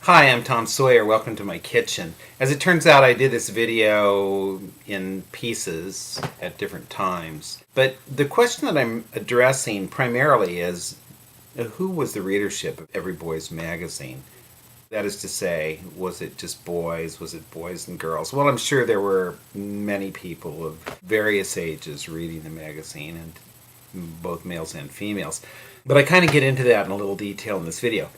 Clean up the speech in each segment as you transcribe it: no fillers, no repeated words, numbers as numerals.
Hi, I'm Tom Sawyer. Welcome to my kitchen. As it turns out, I did this video in pieces at different times. But the question that I'm addressing primarily is who was the readership of Every Boy's magazine? That is to say, was it just boys? Was it boys and girls? Well, I'm sure there were many people of various ages reading the magazine, and both males and females. But I kind of get into that in a little detail in this video.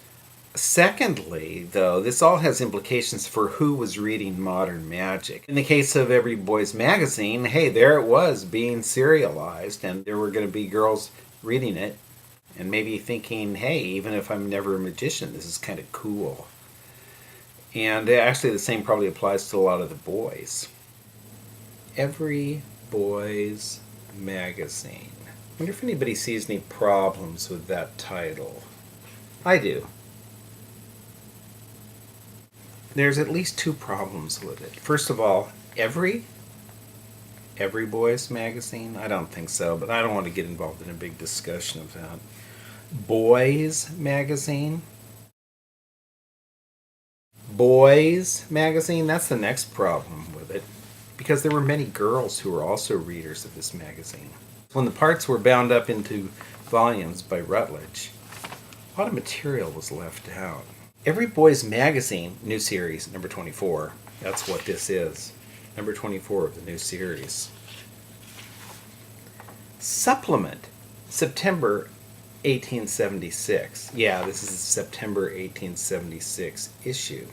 Secondly, though, this all has implications for who was reading modern magic. In the case of Every Boy's magazine, hey, there it was being serialized, and there were going to be girls reading it and maybe thinking, hey, even if I'm never a magician, this is kind of cool. And actually, the same probably applies to a lot of the boys. Every Boy's magazine. I wonder if anybody sees any problems with that title. I do. There's at least two problems with it. First of all, Every Boy's magazine? I don't think so, but I don't want to get involved in a big discussion of that. Boys magazine? Boys magazine? That's the next problem with it, because there were many girls who were also readers of this magazine. When the parts were bound up into volumes by Rutledge, a lot of material was left out. Every Boy's magazine, new series, number 24. That's what this is. Number 24 of the new series. Supplement, September 1876. Yeah, this is the September 1876 issue.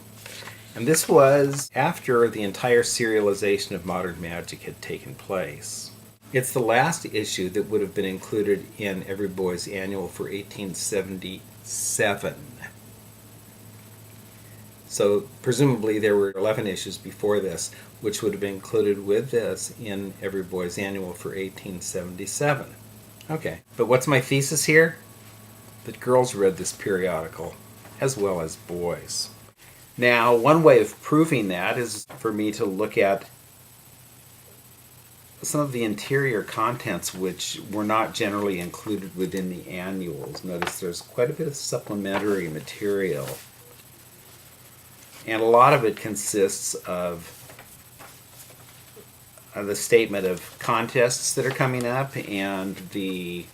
And this was after the entire serialization of modern magic had taken place. It's the last issue that would have been included in Every Boy's Annual for 1877. So presumably there were 11 issues before this, which would have been included with this in Every Boy's Annual for 1877. Okay, but what's my thesis here? That girls read this periodical as well as boys. Now, one way of proving that is for me to look at some of the interior contents which were not generally included within the annuals. Notice there's quite a bit of supplementary material. And a lot of it consists of the statement of contests that are coming up and the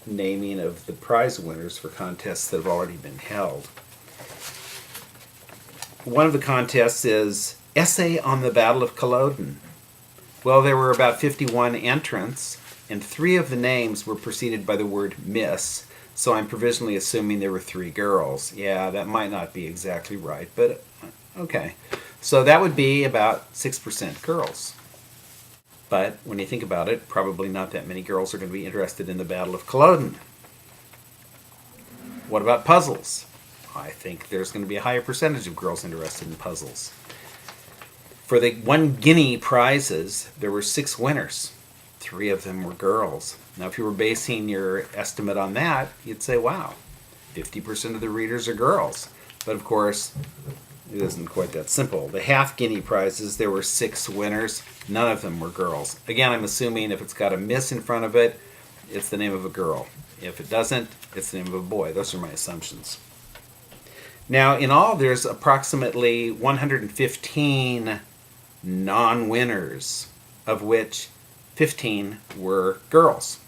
naming of the prize winners for contests that have already been held. One of the contests is Essay on the Battle of Culloden. Well, there were about 51 entrants, and 3 of the names were preceded by the word Miss, so I'm provisionally assuming there were 3 girls. Yeah, that might not be exactly right, but okay. So that would be about 6% girls. But when you think about it, probably not that many girls are going to be interested in the Battle of Culloden. What about puzzles? I think there's going to be a higher percentage of girls interested in puzzles. For the 1 guinea prizes, there were 6 winners. 3 of them were girls. Now, if you were basing your estimate on that, you'd say, wow, 50% of the readers are girls. But of course, it isn't quite that simple. The half guinea prizes, there were 6 winners. None of them were girls. Again, I'm assuming if it's got a miss in front of it, it's the name of a girl. If it doesn't, it's the name of a boy. Those are my assumptions. Now, in all, there's approximately 115 non-winners, of which 15 were girls.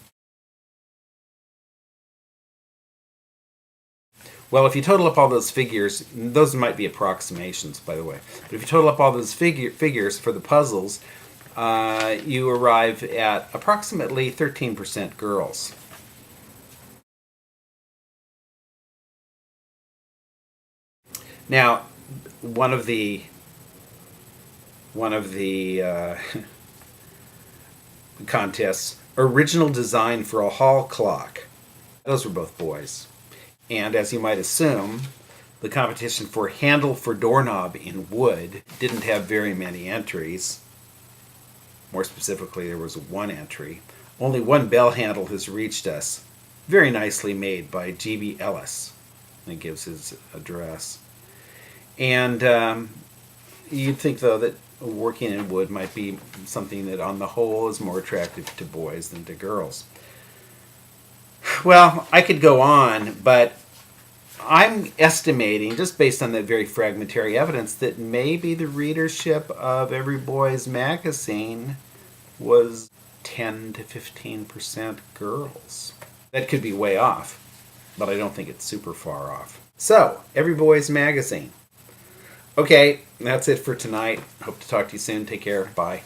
Well, if you total up all those figures, those might be approximations, by the way, but if you total up all those figures for the puzzles, you arrive at approximately 13% girls. Now, one of the contests, original design for a hall clock. Those were both boys. And as you might assume, the competition for handle for doorknob in wood didn't have very many entries. More specifically, there was 1 entry. Only 1 bell handle has reached us. Very nicely made by G.B. Ellis. And it gives his address. And you'd think, though, that working in wood might be something that on the whole is more attractive to boys than to girls. Well, I could go on, but I'm estimating, just based on that very fragmentary evidence, that maybe the readership of Every Boy's magazine was 10 to 15% girls. That could be way off, but I don't think it's super far off. So, Every Boy's magazine. Okay, that's it for tonight. Hope to talk to you soon. Take care. Bye.